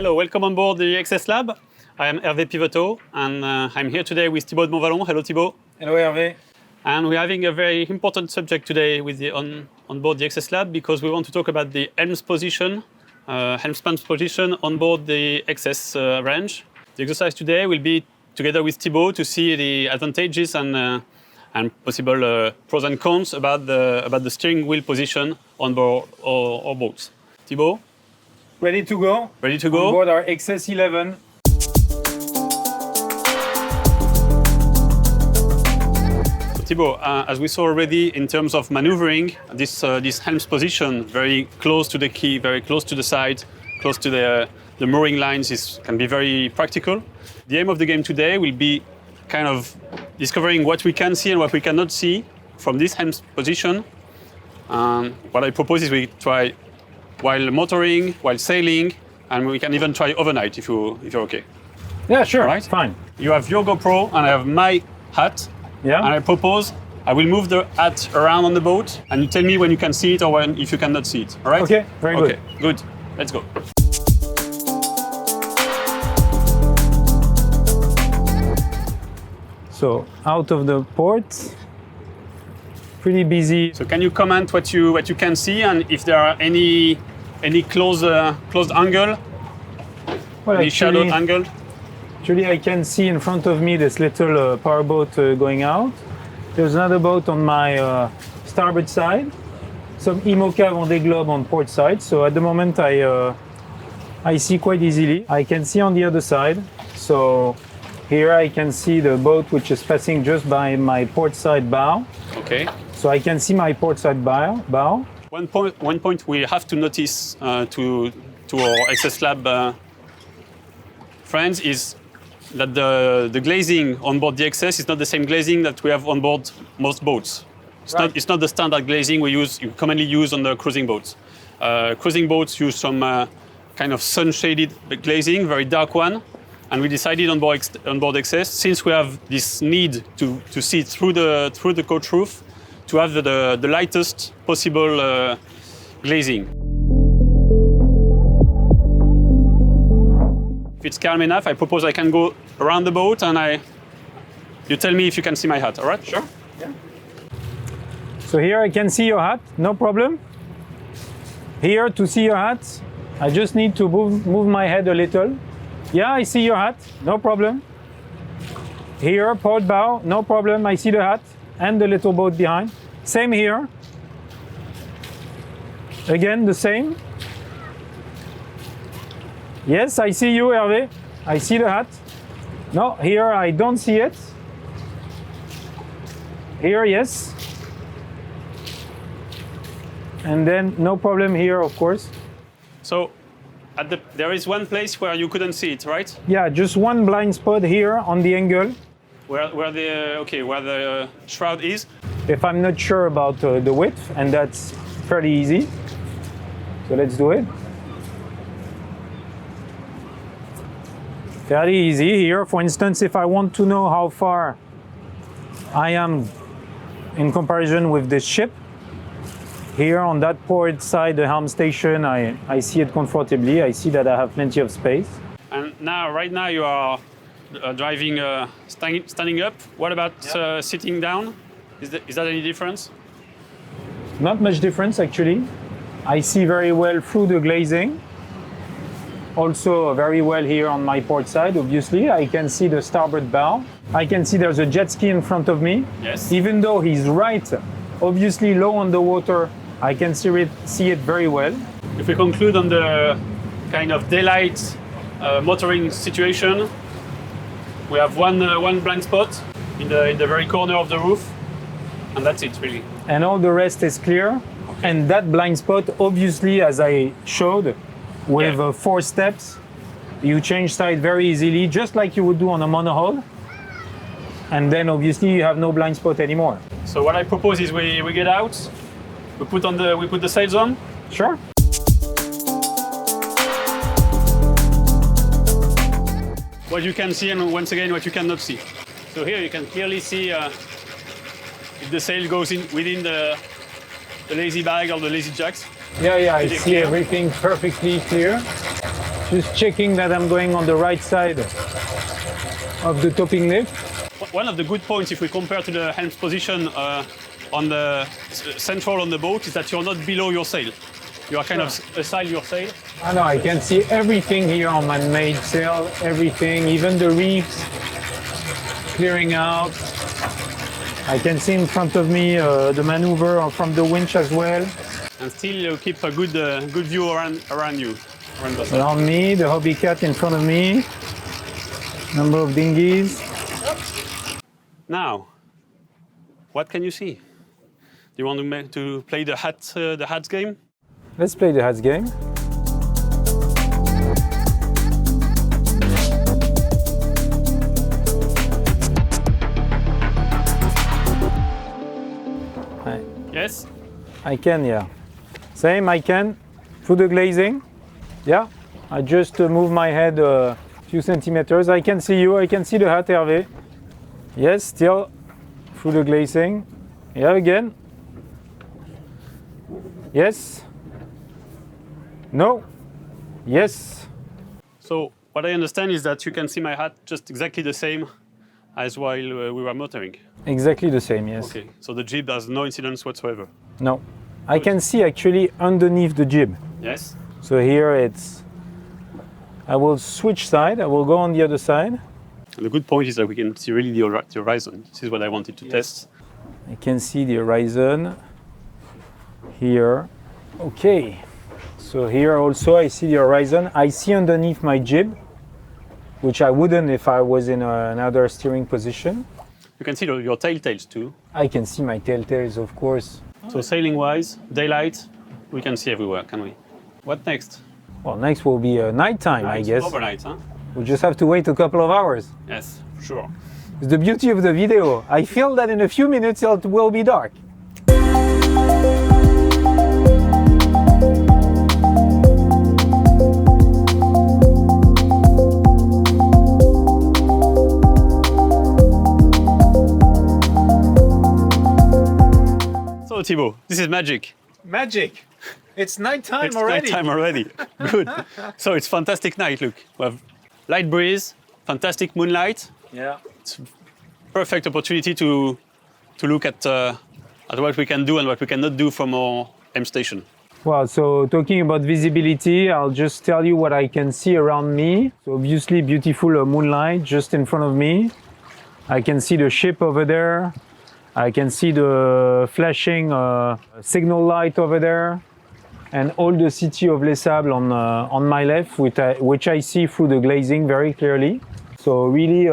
Hello, welcome on board the XS Lab. I am Hervé Pivoteau, and I'm here today with Thibaut de Montvalon. Hello, Thibaut. Hello, Hervé. And we're having a very important subject today with on board the XS Lab because we want to talk about the Helm's position, Helm span's position on board the XS range. The exercise today will be together with Thibaut to see the advantages and possible pros and cons about the steering wheel position on board our boats. Thibaut? Ready to go? Ready to go? On board our XS 11. So Thibaut, as we saw already in terms of maneuvering, this Helm's position, very close to the key, very close to the side, close to the mooring lines, can be very practical. The aim of the game today will be kind of discovering what we can see and what we cannot see from this Helm's position. What I propose is we try while motoring, while sailing, and we can even try overnight if you're okay. Yeah, sure. Right? Fine. You have your GoPro and I have my hat. Yeah. And I propose I will move the hat around on the boat and you tell me when you can see it or if you cannot see it. All right? Okay, very good. Okay, good. Let's go. So out of the port, pretty busy. So can you comment what you can see and if there are any closed angle, Well, any shadowed angle? Actually, I can see in front of me this little powerboat going out. There's another boat on my starboard side. Some IMOCA Vendée Globe on port side. So at the moment, I see quite easily. I can see on the other side. So here I can see the boat which is passing just by my port side bow. Okay. So I can see my port side bow. One point we have to notice to our XS Lab friends is that the glazing on board the XS is not the same glazing that we have on board most boats. It's not the standard glazing you commonly use on the cruising boats. Cruising boats use some kind of sun-shaded glazing, very dark one. And we decided on board XS, since we have this need to see through the coach roof, to have the lightest possible glazing. If it's calm enough, I propose I can go around the boat and you tell me if you can see my hat, all right? Sure. Yeah. So here I can see your hat, no problem. Here to see your hat, I just need to move my head a little. Yeah, I see your hat, no problem. Here, port bow, no problem, I see the hat and the little boat behind. Same here. Again, the same. Yes, I see you, Hervé. I see the hat. No, here I don't see it. Here, yes. And then no problem here, of course. So there is one place where you couldn't see it, right? Yeah, just one blind spot here on the angle. Where the shroud is. If I'm not sure about the width, and that's fairly easy. So let's do it. Fairly easy here. For instance, if I want to know how far I am in comparison with this ship, here on that port side, the helm station, I see it comfortably. I see that I have plenty of space. And right now you are driving standing up. What about sitting down? Is that any difference? Not much difference, actually. I see very well through the glazing. Also very well here on my port side, obviously. I can see the starboard bow. I can see there's a jet ski in front of me. Yes. Even though he's right, obviously low on the water, I can see it very well. If we conclude on the kind of daylight motoring situation, we have one blind spot in the very corner of the roof, and that's it really. And all the rest is clear. Okay. And that blind spot, obviously, as I showed, with 4 steps, you change side very easily, just like you would do on a monohull. And then obviously you have no blind spot anymore. So what I propose is we get out, we put the sails on. Sure. What you can see and once again what you cannot see. So here you can clearly see if the sail goes within the lazy bag or the lazy jacks. Yeah, I see everything perfectly clear. Just checking that I'm going on the right side of the topping lift. One of the good points, if we compare to the Helm's position on the central on the boat, is that you're not below your sail. You are kind of aside your sail. I know, I can see everything here on my main sail, everything, even the reefs clearing out. I can see in front of me the maneuver from the winch as well. And still you keep a good view around you. Around me, the hobby cat in front of me, number of dinghies. Now, what can you see? Do you want to play the hats game? Let's play the hats game. Yes? I can, yeah. Same, I can. Through the glazing. Yeah. I just move my head a few centimeters. I can see you. I can see the hat, Hervé. Yes, still through the glazing. Yeah, again. Yes. No. Yes. So what I understand is that you can see my hat just exactly the same as while we were motoring. Exactly the same, yes. Okay, so the jib has no incidence whatsoever. No. I can see actually underneath the jib. Yes. So here I will switch side. I will go on the other side. And the good point is that we can see really the horizon. This is what I wanted to test. I can see the horizon here. Okay. So here also I see the horizon. I see underneath my jib, which I wouldn't if I was in another steering position. You can see your tails too. I can see my tails, of course. So sailing-wise, daylight, we can see everywhere, can we? What next? Well, next will be nighttime, I guess. Overnight, huh? We just have to wait a couple of hours. Yes, sure. It's the beauty of the video. I feel that in a few minutes it will be dark. So Thibaut, this is magic. Magic! It's nighttime It's already. nighttime already. Good. So it's fantastic night. Look, we have light breeze, fantastic moonlight. Yeah. It's perfect opportunity to look at what we can do and what we cannot do from our M station. Well, so talking about visibility, I'll just tell you what I can see around me. So obviously beautiful moonlight just in front of me. I can see the ship over there. I can see the flashing signal light over there. And all the city of Les Sables on my left, which I see through the glazing very clearly. So really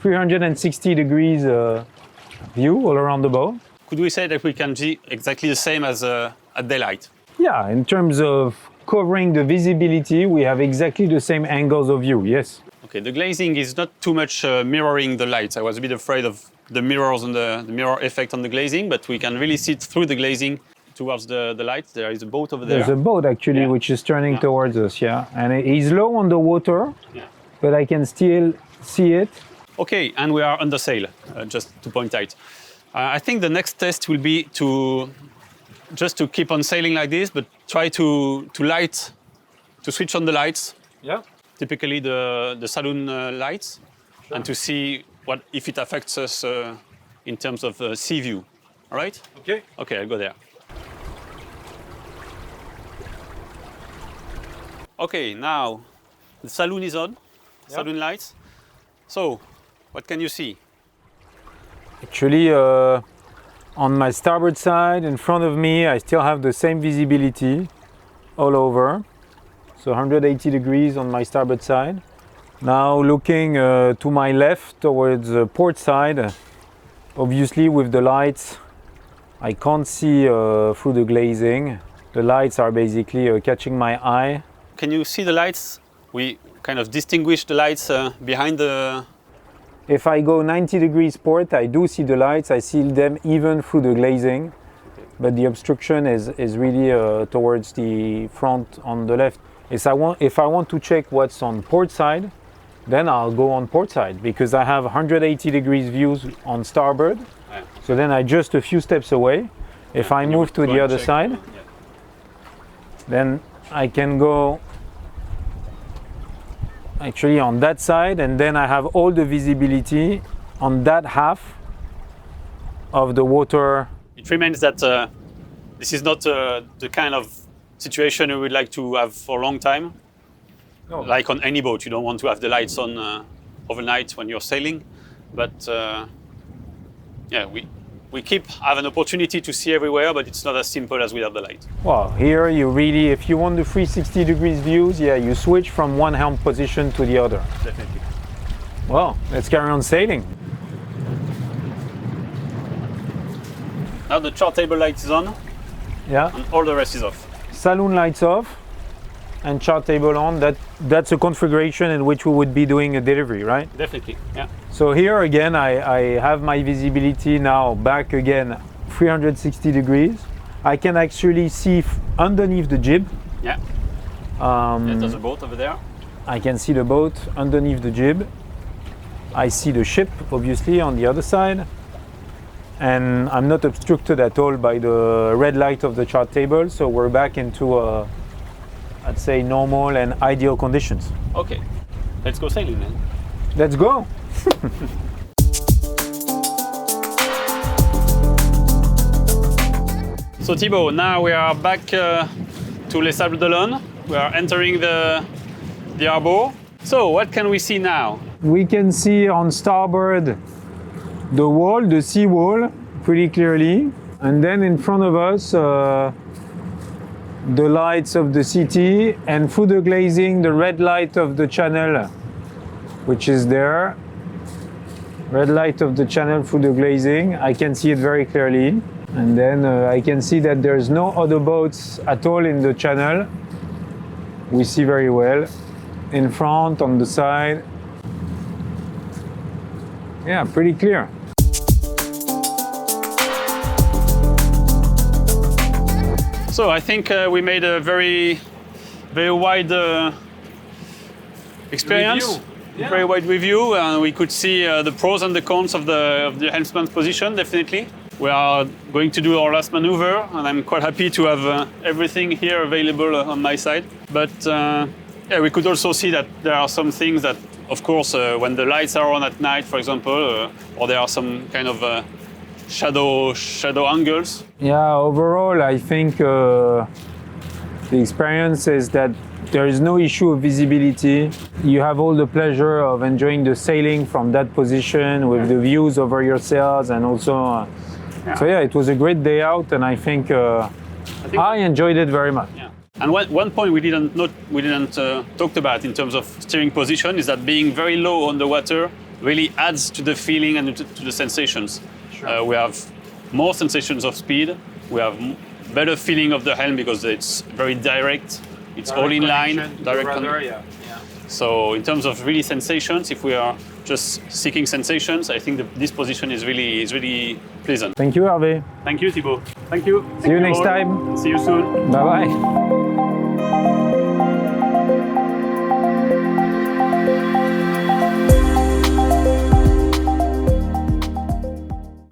360 degrees view all around the boat. Could we say that we can see exactly the same as at daylight? Yeah, in terms of covering the visibility, we have exactly the same angles of view, yes. Okay, the glazing is not too much mirroring the lights. I was a bit afraid of the mirrors and the mirror effect on the glazing, but we can really see through the glazing towards the lights. There is a boat over there. There's a boat actually which is turning towards us, yeah. And it is low on the water, but I can still see it. Okay, and we are under sail, just to point out. I think the next test will be to keep on sailing like this, but try to switch on the lights. Yeah. Typically the saloon lights, and to see if it affects us in terms of sea view. All right? Okay. Okay, I'll go there. Okay, now the saloon is on, saloon lights. So, what can you see? Actually, on my starboard side, in front of me, I still have the same visibility all over. So 180 degrees on my starboard side. Now looking to my left towards the port side, obviously with the lights, I can't see through the glazing. The lights are basically catching my eye. Can you see the lights? We kind of distinguish the lights behind the... If I go 90 degrees port, I do see the lights. I see them even through the glazing. But the obstruction is really towards the front on the left. If I want to check what's on port side, then I'll go on port side because I have 180 degrees views on starboard. Yeah. So then I just a few steps away. If I move to the other side, then I can go actually on that side, and then I have all the visibility on that half of the water. It remains that this is not the kind of situation we would like to have for a long time. No. Like on any boat, you don't want to have the lights on overnight when you're sailing. But yeah, we have an opportunity to see everywhere, but it's not as simple as without the light. Well, here you really, if you want the 360 degrees views, yeah, you switch from one helm position to the other. Definitely. Well, let's carry on sailing. Now the chart table light is on Yeah, and all the rest is off. saloon lights off and chart table on. That's a configuration in which we would be doing a delivery, right? Definitely, yeah. So here again, I have my visibility now back again 360 degrees. I can actually see underneath the jib. Yeah. There's a boat over there. I can see the boat underneath the jib. I see the ship, obviously, on the other side. And I'm not obstructed at all by the red light of the chart table, so we're back into, I'd say, normal and ideal conditions. Okay, let's go sailing then. Let's go! So Thibaut, now we are back to Les Sables d'Olonne. We are entering the harbor. So what can we see now? We can see on starboard the wall, the sea wall, pretty clearly. And then in front of us, the lights of the city, and through the glazing, the red light of the channel, which is there. Red light of the channel through the glazing. I can see it very clearly. And then I can see that there's no other boats at all in the channel. We see very well. In front, on the side. Yeah, pretty clear. So I think we made a very wide experience, Review. Yeah. very wide review, and we could see the pros and the cons of the helmsman's position. Definitely, we are going to do our last maneuver, and I'm quite happy to have everything here available on my side. But yeah, we could also see that there are some things that, of course, when the lights are on at night, for example, or there are some kind of shadow angles. Yeah, overall, I think the experience is that there is no issue of visibility. You have all the pleasure of enjoying the sailing from that position with the views over your sails, and also. So yeah, it was a great day out, and I think I enjoyed it very much. Yeah. And one point we didn't talk about in terms of steering position is that being very low on the water really adds to the feeling and to the sensations. Sure. We have more sensations of speed. We have better feeling of the helm because it's very direct. It's all in line. Direct connection. Yeah. So in terms of really sensations, if we are just seeking sensations, I think this position is really pleasant. Thank you, Hervé. Thank you, Thibaut. Thank you. See you next time. See you soon. Bye-bye.